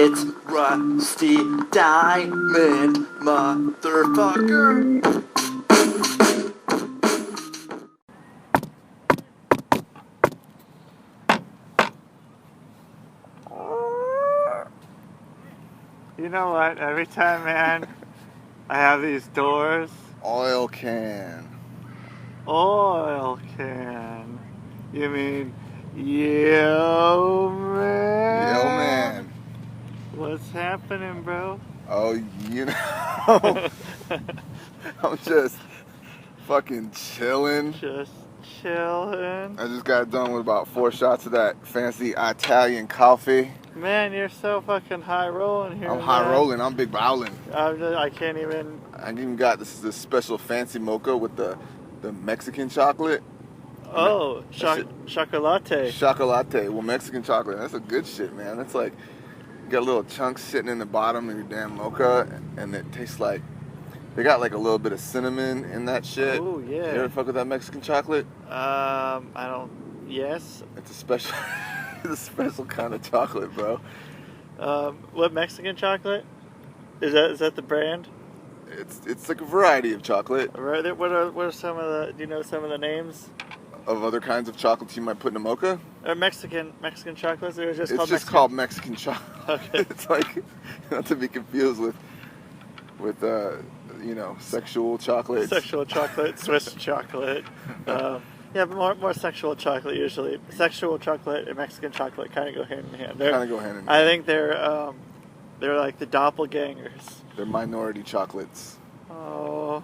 It's Rusty Diamond, motherfucker. You know what? Every time, man, I have these doors. Oil can. Oil can. You mean, yo, man? Yo, man. What's happening, bro? Oh, you know, I'm just fucking chilling. Just chilling. I just got done with about 4 shots of that fancy Italian coffee. Man, you're so fucking high rolling here. I'm high rolling. I'm big bowling. I can't even. I even got this special fancy mocha with the Mexican chocolate. Oh, chocolate. Chocolate. Well, Mexican chocolate. That's a good shit, man. That's like, you got little chunks sitting in the bottom of your damn mocha, and it tastes like, they got like a little bit of cinnamon in that shit. Oh, yeah. You ever fuck with that Mexican chocolate? I don't. Yes. It's a special, it's a special kind of chocolate, bro. What Mexican chocolate? Is that the brand? It's like a variety of chocolate. What are some of the? Do you know some of the names Of other kinds of chocolates you might put in a mocha? Mexican chocolates. Or It's just called Mexican chocolate. Okay. It's like, not to be confused with sexual chocolate. Sexual chocolate, Swiss chocolate. Yeah, but more sexual chocolate usually. Sexual chocolate and Mexican chocolate kind of go hand in hand. Kind of go hand in hand. I think they're like the doppelgangers. They're minority chocolates. Oh.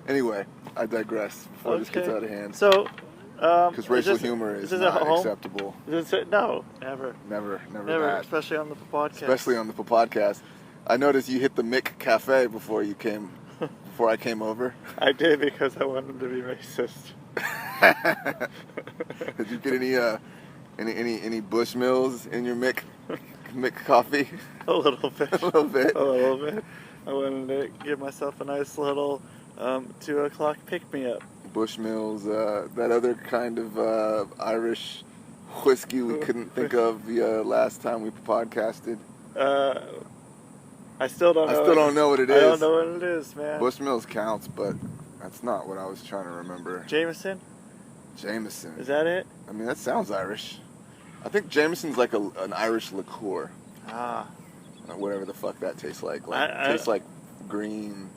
Anyway, I digress before this gets out of hand. So, because racial humor is not acceptable. No, never. Never Never, especially on the podcast. Especially on the podcast. I noticed you hit the Mick Cafe before I came over. I did because I wanted to be racist. Did you get any Bushmills in your Mick coffee? A little bit. A little bit. A little bit. I wanted to give myself a nice little 2 o'clock pick-me-up. Bushmills, that other kind of Irish whiskey we couldn't think of the last time we podcasted. I still don't know what it is. I don't know what it is, man. Bushmills counts, but that's not what I was trying to remember. Jameson? Jameson. Is that it? I mean, that sounds Irish. I think Jameson's like an Irish liqueur. Ah. Whatever the fuck that tastes like. It tastes like green,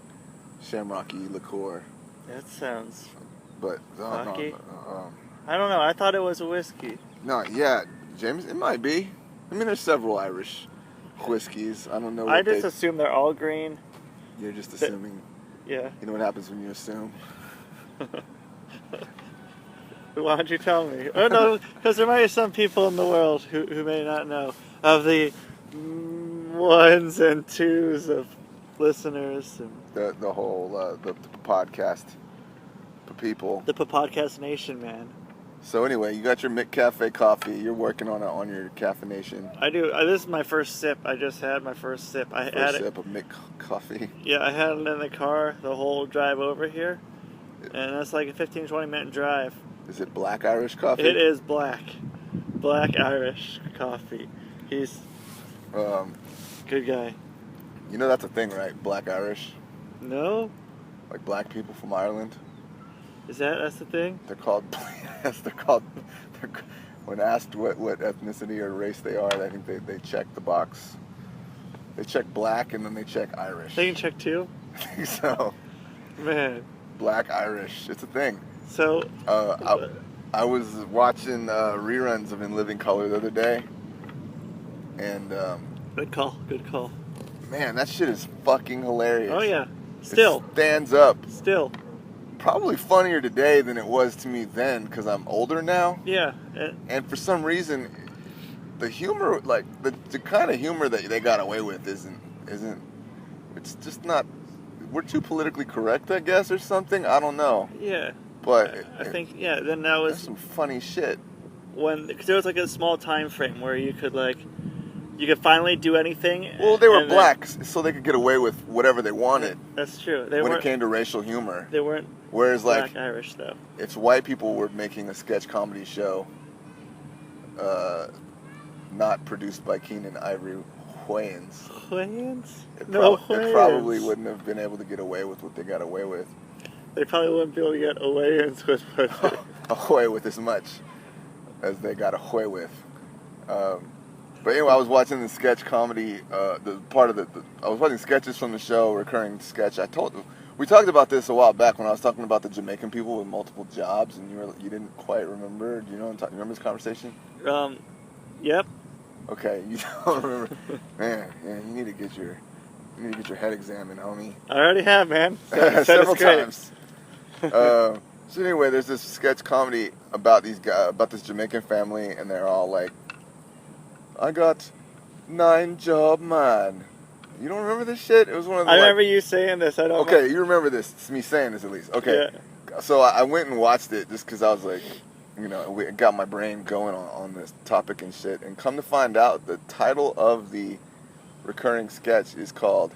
shamrocky liqueur. That sounds... But, fucky. I don't know. I thought it was a whiskey. No, yeah. Jameson, it might be. I mean, there's several Irish whiskeys. I don't know what I just assume they're all green. You're just assuming. Yeah. You know what happens when you assume? Why don't you tell me? Oh, no, because there might be some people in the world who may not know of the ones and twos of listeners. And the whole the podcast people. The podcast nation, man. So anyway, you got your Mick Cafe coffee. You're working on your caffeination. I do. This is my first sip. I just had my first sip. First sip of Mick coffee. Yeah, I had it in the car the whole drive over here. And that's like a 15-20 minute drive. Is it black Irish coffee? It is black. Black Irish coffee. He's good guy. You know that's a thing, right? Black Irish? No. Like black people from Ireland? That's the thing? They're called, yes, they're called, when asked what ethnicity or race they are, I think they check the box. They check black and then they check Irish. They can check too? I think so. Man. Black Irish. It's a thing. So, I was watching reruns of In Living Color the other day, and good call. Man, that shit is fucking hilarious. Oh yeah, still it stands up. Still, probably funnier today than it was to me then because I'm older now. Yeah, and for some reason, the humor, like the kind of humor that they got away with, isn't. It's just not. We're too politically correct, I guess, or something. I don't know. Yeah. But I think then that was some funny shit. Because there was like a small time frame where you could finally do anything. Well, they were black, so they could get away with whatever they wanted. That's true. When it came to racial humor, they weren't. Whereas, black Irish though. If white people were making a sketch comedy show, not produced by Keenan Ivory Hawaiians. Hawaiians? It No, it probably Hawaiians. wouldn't have been able to get away with what they got away with. They probably wouldn't be able to get Hawaiians with what Away with as much as they got away with. But anyway, I was watching the sketch comedy. I was watching sketches from the show, recurring sketch. We talked about this a while back when I was talking about the Jamaican people with multiple jobs, and you didn't quite remember. Do you know? You remember this conversation? Yep. Okay, you don't remember. Man, yeah, you need to get your head examined, homie. I already have, man. Several times. So anyway, there's this sketch comedy about this Jamaican family, and they're all like, "I got 9 job, man." You don't remember this shit? It was one of the. I remember you saying this. I don't. Okay, you remember this? It's me saying this at least. Okay. Yeah. So I went and watched it just because I was like, it got my brain going on this topic and shit. And come to find out, the title of the recurring sketch is called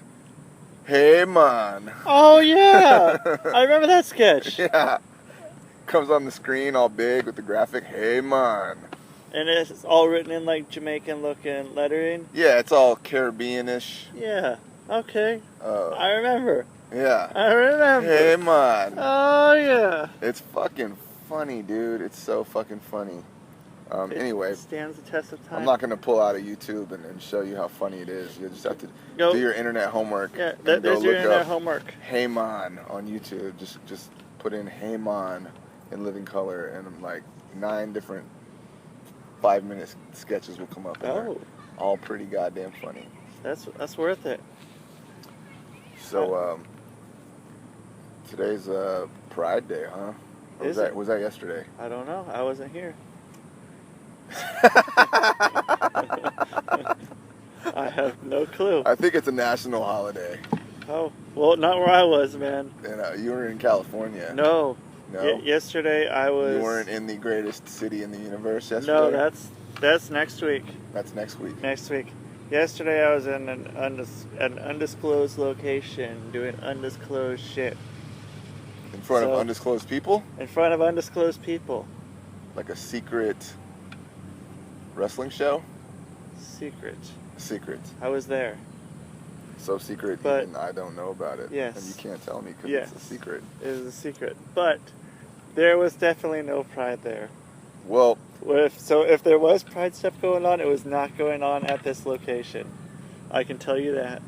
"Hey Man." Oh yeah, I remember that sketch. Yeah. Comes on the screen all big with the graphic, "Hey Man." And it's all written in like Jamaican looking lettering. Yeah, it's all Caribbean-ish. Yeah. Okay. I remember. Yeah. I remember. Hey Man. Oh yeah. It's fucking funny, dude. It's so fucking funny. Anyway, It stands the test of time. I'm not going to pull out a YouTube and show you how funny it is. You just have to Go. do your internet homework. Yeah, and there's go your look internet up homework. Hey Man on YouTube. Just put in Hey Man in living color, and like 9 different 5-minute sketches will come up. And they're all pretty goddamn funny. That's worth it. So today's Pride Day, huh? Or was that yesterday? I don't know. I wasn't here. I have no clue. I think it's a national holiday. Oh, well, not where I was, man. And you were in California. No. No? Yesterday I was... You weren't in the greatest city in the universe yesterday? No, that's next week. That's next week. Next week. Yesterday I was in an undisclosed location doing undisclosed shit. In front of undisclosed people? In front of undisclosed people. Like a secret wrestling show? Secret. I was there. So secret, but even I don't know about it. Yes. And you can't tell me because Yes. it's a secret. It is a secret. But there was definitely no pride there. Well, if there was pride stuff going on, it was not going on at this location. I can tell you that.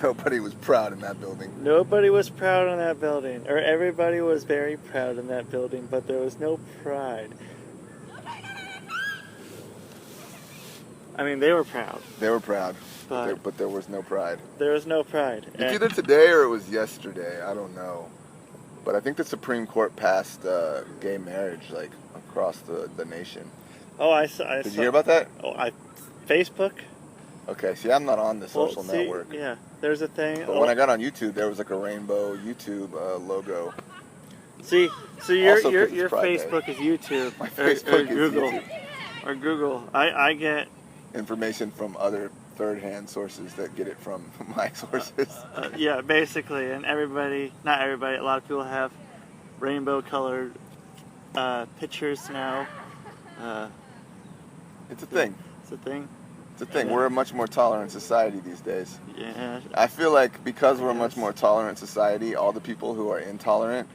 nobody was proud in that building. Nobody was proud in that building. Or everybody was very proud in that building, but there was no pride. I mean, they were proud. They were proud, But but there was no pride. there was no pride. It's either today or it was yesterday. I don't know. But I think the Supreme Court passed gay marriage like across the nation. Oh, I saw. Did you hear about that? Oh, Facebook? Okay, see, I'm not on the social see, network. Yeah, there's a thing. But when I got on YouTube, there was like a rainbow YouTube logo. See, so your Also 'cause it's Pride Day. Facebook is YouTube. My or Facebook is Google. YouTube. Or Google. I get Information from other third-hand sources that get it from my sources. yeah, basically, and not everybody, a lot of people have rainbow-colored pictures now. It's a thing. It's a thing. It's a thing. Yeah. We're a much more tolerant society these days. Yeah. I feel like because we're a Yes. much more tolerant society, all the people who are intolerant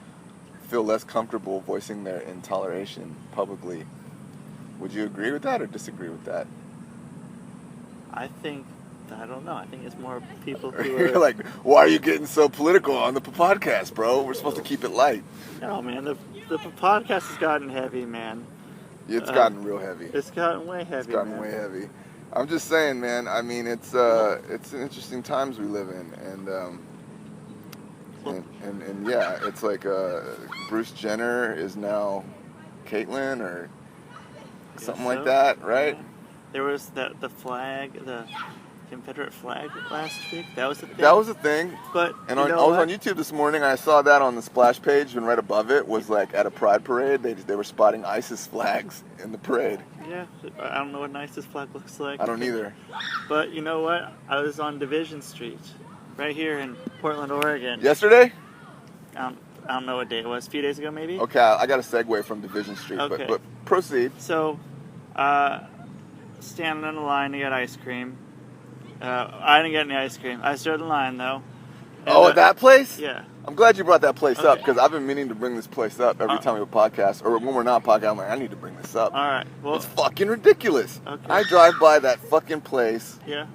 feel less comfortable voicing their intoleration publicly. Would you agree with that or disagree with that? I don't know. I think it's more people who You're are... like, why are you getting so political on the podcast, bro? We're supposed to keep it light. No, man, the podcast has gotten heavy, man. It's gotten real heavy. It's gotten way heavy, It's gotten man. way heavy. I'm just saying, man. I mean, it's interesting times we live in, and yeah, it's like Bruce Jenner is now Caitlyn or something so. like that, right? Yeah. There was the flag, the Confederate flag last week. That was the thing. That was a thing. But And you I know was what? on YouTube this morning. I saw that on the splash page, and right above it was like at a pride parade. They were spotting ISIS flags in the parade. Yeah, I don't know what an ISIS flag looks like. I don't either. But you know what? I was on Division Street, right here in Portland, Oregon. Yesterday? I don't know what day it was. A few days ago, maybe. Okay, I got a segue from Division Street, Okay. but proceed. So, standing in the line to get ice cream, I didn't get any ice cream. I stood in line though. Oh, at that place? Yeah. I'm glad you brought that place up Okay. because I've been meaning to bring this place up every time we have a podcast, or when we're not podcasting. I'm like, I need to bring this up. All right. Well, It's fucking ridiculous. Okay. I drive by that fucking place yeah.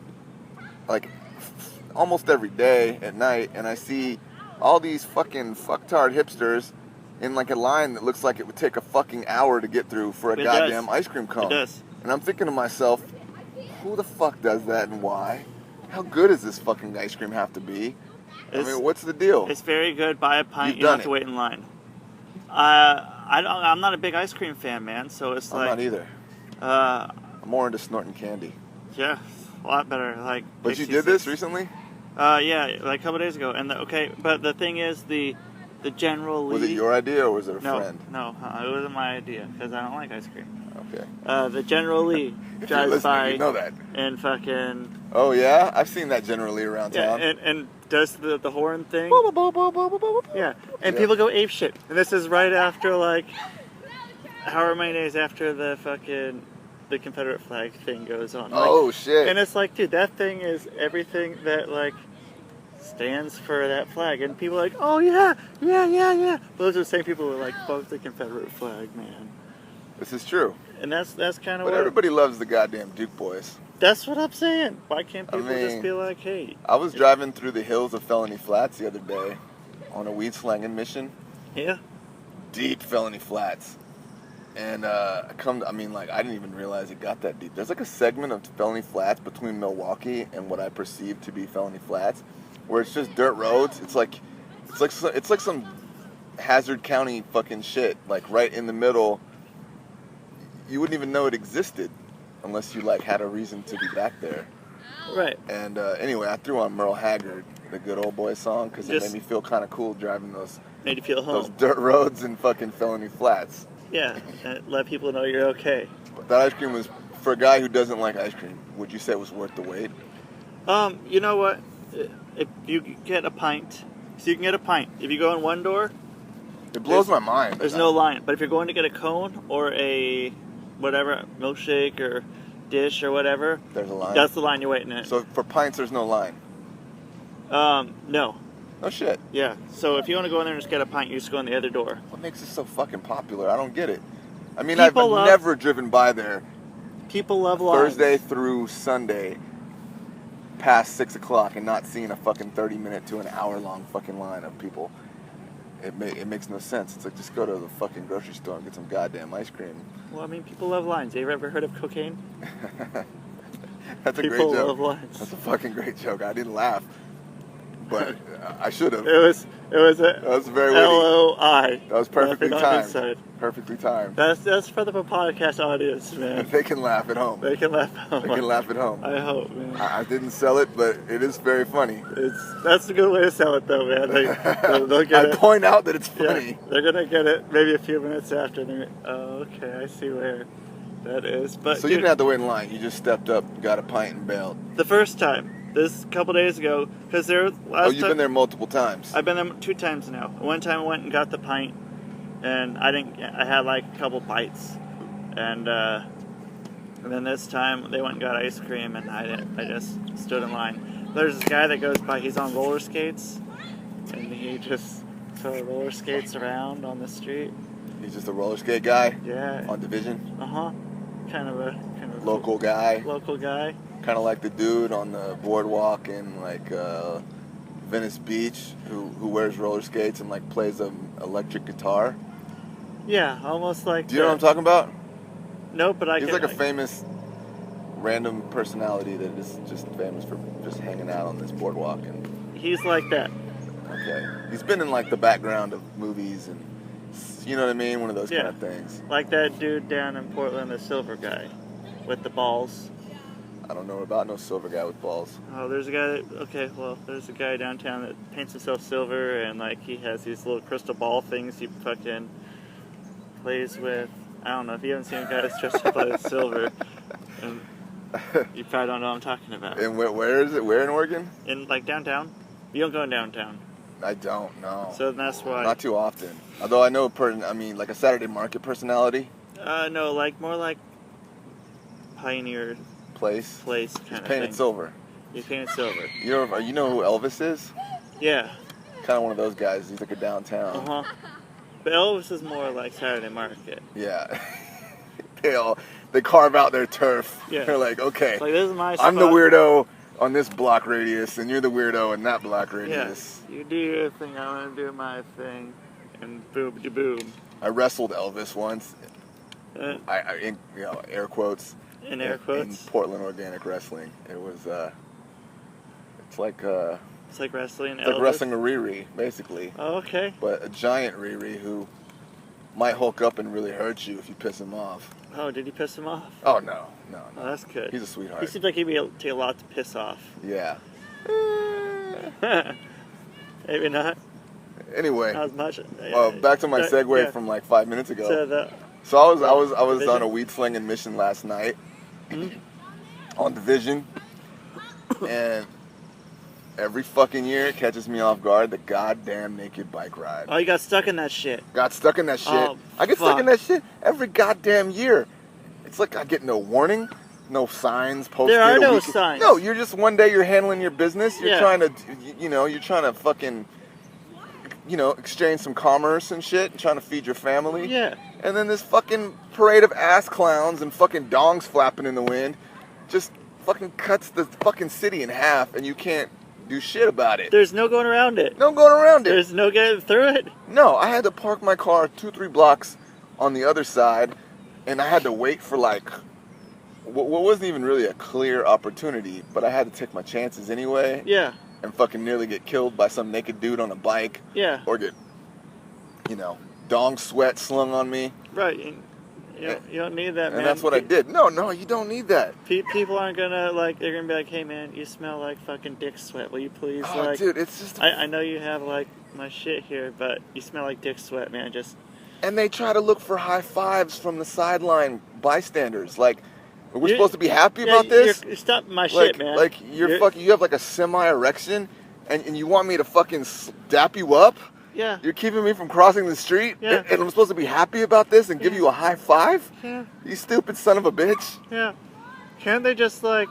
like almost every day at night, and I see all these fucking fucktard hipsters in like a line that looks like it would take a fucking hour to get through for a It goddamn does. ice cream cone. It does. And I'm thinking to myself, who the fuck does that and why? How good does this fucking ice cream have to be? I mean, what's the deal? It's very good. Buy a pint. You've You don't done have to it. wait in line. I'm not a big ice cream fan, man. So it's I'm like. not either. I'm more into snorting candy. Yeah, a lot better. Like. But you 66. did this recently? Yeah, like a couple days ago. And but the thing is, the General Lee. Was it your idea or was it a friend? No, it wasn't my idea because I don't like ice cream. Okay. The General Lee If you're drives listening, by you know that. and fucking. Oh yeah, I've seen that generally around Yeah, town. and does the horn thing. Yeah, and Yeah. people go ape shit. And this is right after like, however many days after the Confederate flag thing goes on. Like, Oh shit. and it's like, dude, that thing is everything that like stands for that flag, and people are like, oh yeah. Those are the same people who are like, fuck the Confederate flag, man. This is true. And that's kind of But what. everybody loves the goddamn Duke boys. That's what I'm saying. Why can't I people just mean, be like, hey? I was driving through the hills of Felony Flats the other day on a weed slanging mission. Yeah. Deep Felony Flats. And I didn't even realize it got that deep. There's like a segment of Felony Flats between Milwaukee and what I perceive to be Felony Flats, where it's just dirt roads. It's like some Hazard County fucking shit. Like right in the middle. You wouldn't even know it existed unless you like had a reason to be back there. Right. And anyway, I threw on Merle Haggard, the Good Old Boy song, because it made me feel kind of cool driving those Made you feel those home. dirt roads and fucking Felony Flats. Yeah, and let people know you're okay. But that ice cream was, for a guy who doesn't like ice cream, would you say it was worth the wait? You know what? If you get a pint, so you can get a pint. If you go in one door, It blows my mind. there's no line. But if you're going to get a cone or a whatever milkshake or dish or whatever, There's a line. that's the line you're waiting in. So for pints, there's no line. No. No shit. Yeah. So if you want to go in there and just get a pint, you just go in the other door. What makes it so fucking popular? I don't get it. I mean, People I've never driven by there People love lines. Thursday through Sunday past 6 o'clock and not seeing a fucking 30-minute to an hour-long fucking line of people. It makes no sense. It's like, just go to the fucking grocery store and get some goddamn ice cream. Well, I mean, people love lines. You ever heard of cocaine? That's a People great joke. love lines. That's a fucking great joke. I didn't laugh, but I should have. It was That was very witty. LOI. That was perfectly Laughing on his timed. side. Perfectly timed. That's for the podcast audience, man. They can laugh at home. They can laugh. They can laugh at home. I hope, man. I didn't sell it, but it is very funny. That's a good way to sell it, though, man. They'll get I it. point out that it's funny. Yeah, they're gonna get it maybe a few minutes after. And they're oh, okay, I see where that is. But So you dude, didn't have to wait in line. You just stepped up, got a pint, and bailed. the first time, this couple days ago, because You've been there multiple times. I've been there 2 times now. One time I went and got the pint, and I had like a couple bites, and then this time they went and got ice cream, and I didn't. I just stood in line. There's this guy that goes by. He's on roller skates, and he just sort of roller skates around on the street. He's just a roller skate guy Yeah. on Division. Kind of a Local guy. Local guy. Kind of like the dude on the boardwalk in like Venice Beach who wears roller skates and like plays an electric guitar. Yeah, almost like. Do you know what I'm talking about? No, but I. He's can, like a famous random personality that is just famous for just hanging out on this boardwalk. And He's like that. okay, he's been in like the background of movies and you know what I mean, one of those kind of things. Like that dude down in Portland, the silver guy, with the balls. I don't know about no silver guy with balls. Oh, there's a guy there's a guy downtown that paints himself silver, and like he has these little crystal ball things he fucking plays with. I don't know if you haven't seen a guy that's dressed up as silver, and you probably don't know what I'm talking about. And where is it? Where in Oregon? In like downtown, you don't go in downtown, I don't know. so that's why. Not too often. Although I know like a Saturday market personality. No, like more like Pioneer Place. Place He's kind of painted thing. silver. He painted silver. You know who Elvis is? Yeah. Kind of one of those guys. He's like a downtown. Uh huh. But Elvis is more like Saturday Market. Yeah. They carve out their turf. Yeah. They're like, okay, Like, this is my spot. I'm the weirdo on this block radius, and you're the weirdo in that block radius. Yeah. You do your thing, I'm gonna do my thing, and boom, boom. I wrestled Elvis once. In air quotes. In air quotes. In Portland Organic Wrestling. It was it's like wrestling. it's like wrestling a Riri, basically. Oh, okay. But a giant Riri who might hulk up and really hurt you if you piss him off. Oh, did he piss him off? Oh no. Oh, that's good. He's a sweetheart. He seems like he'd take a lot to piss off. Yeah. Maybe not. Anyway. Not as much. Back to my segue from like 5 minutes ago. So I was on a weed slinging mission last night on Division, and every fucking year it catches me off guard, the goddamn naked bike ride. Oh, you got stuck in that shit. Got stuck in that shit. Oh, I get stuck in that shit every goddamn year. It's like I get no warning, no signs posted. There are no signs. No, you're just one day you're handling your business. You're Yeah. trying to, you're trying to fucking, exchange some commerce and shit, and trying to feed your family. Yeah. And then this fucking parade of ass clowns and fucking dongs flapping in the wind just fucking cuts the fucking city in half, and you can't do shit about it. There's no going around it. No going around it. There's no getting through it. No, I had to park my car 2-3 blocks on the other side, and I had to wait for like what wasn't even really a clear opportunity, but I had to take my chances anyway. Yeah. And fucking nearly get killed by some naked dude on a bike. Yeah. Or get, dong sweat slung on me. Right. You don't need that, man. And that's what I did. No, you don't need that. People aren't gonna they're gonna be like, hey man, you smell like fucking dick sweat. Will you please dude, it's just I know you have like my shit here, but you smell like dick sweat, man. And they try to look for high fives from the sideline bystanders. Like, we're supposed to be happy about this? You're stopping my shit, man. Like you have like a semi-erection, and you want me to fucking dap you up? Yeah. You're keeping me from crossing the street, yeah. and I'm supposed to be happy about this and give you a high five? Yeah. You stupid son of a bitch. Yeah. Can't they just go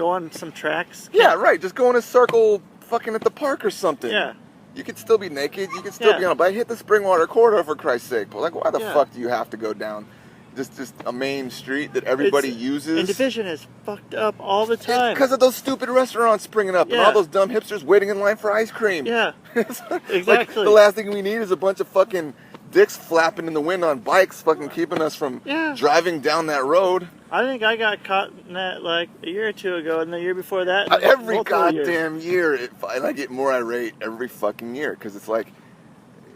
on some tracks? Yeah, right. Just go in a circle fucking at the park or something. Yeah. You could still be naked. You could still be on a bike. Hit the Springwater corridor for Christ's sake. But why the fuck do you have to go down just a main street that everybody uses? And Division is fucked up all the time. Because of those stupid restaurants springing up and all those dumb hipsters waiting in line for ice cream. Yeah, exactly. Like, the last thing we need is a bunch of fucking dicks flapping in the wind on bikes, fucking keeping us from driving down that road. I think I got caught in that a year or two ago, and the year before that. Every goddamn year, and I get more irate every fucking year because it's like,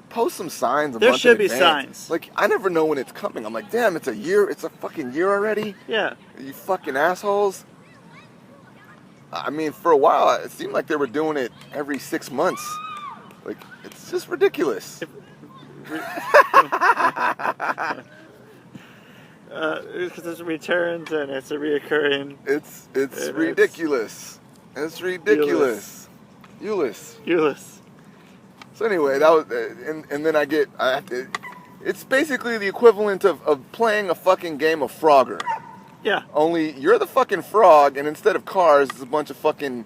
post some signs. There should be signs. Like, I never know when it's coming. I'm like, damn, it's a year. It's a fucking year already. Yeah. You fucking assholes. I mean, for a while, it seemed like they were doing it every 6 months. Like, it's just ridiculous. Because it's returns and it's a reoccurring. It's ridiculous. It's ridiculous. Euless. So anyway, that was, and then it's basically the equivalent of playing a fucking game of Frogger. Yeah. Only you're the fucking frog, and instead of cars, it's a bunch of fucking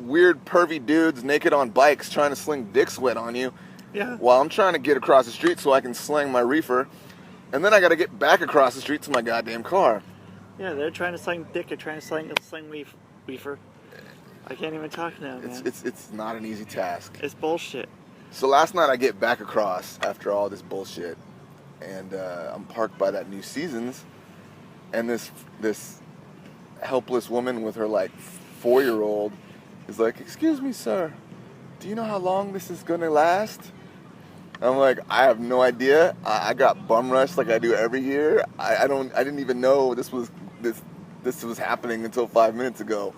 weird pervy dudes naked on bikes trying to sling dick sweat on you. Yeah. While I'm trying to get across the street so I can sling my reefer, and then I got to get back across the street to my goddamn car. Yeah, they're trying to sling dick. They're trying to sling reefer. I can't even talk now, man. It's not an easy task. It's bullshit. So last night I get back across after all this bullshit, and I'm parked by that New Seasons, and this helpless woman with her 4-year-old is like, "Excuse me, sir, do you know how long this is gonna last?" I'm like, "I have no idea. I got bum rushed like I do every year. I didn't even know this was happening until 5 minutes ago."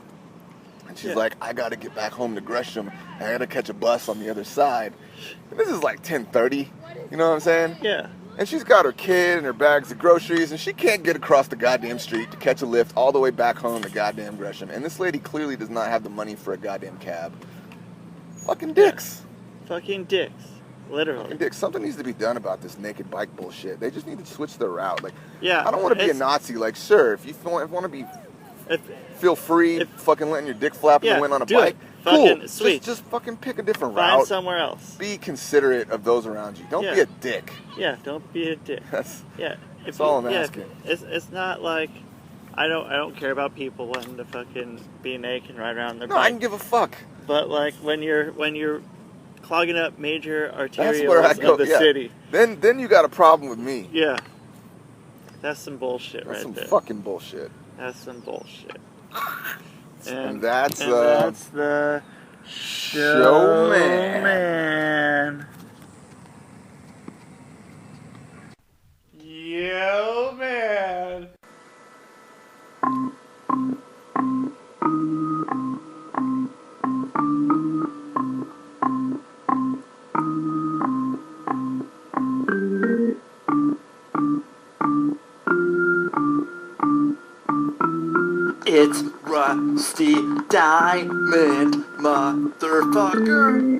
And she's like, "I gotta get back home to Gresham, and I gotta catch a bus on the other side." And this is 10:30. You know what I'm saying? Yeah. And she's got her kid and her bags of groceries, and she can't get across the goddamn street to catch a lift all the way back home to goddamn Gresham. And this lady clearly does not have the money for a goddamn cab. Fucking dicks. Yeah. Fucking dicks. Literally. Fucking dicks. Something needs to be done about this naked bike bullshit. They just need to switch their route. Yeah. I don't want to be a Nazi. Sure, if you want to be feel free fucking letting your dick flap in the wind on a do bike. it. Fucking Cool. sweet. Just fucking pick a different Find route. somewhere else. Be considerate of those around you. Don't be a dick. Yeah, don't be a dick. That's That's all I'm asking. It's not like I don't care about people wanting to fucking be naked and ride around their No, bike. I can give a fuck. But like when you're clogging up major That's arterials where I go. of the city. Then you got a problem with me. Yeah. That's some bullshit That's right some there. fucking bullshit. That's some bullshit. And that's the Showman. Yo, man. It's Rusty Diamond, motherfucker.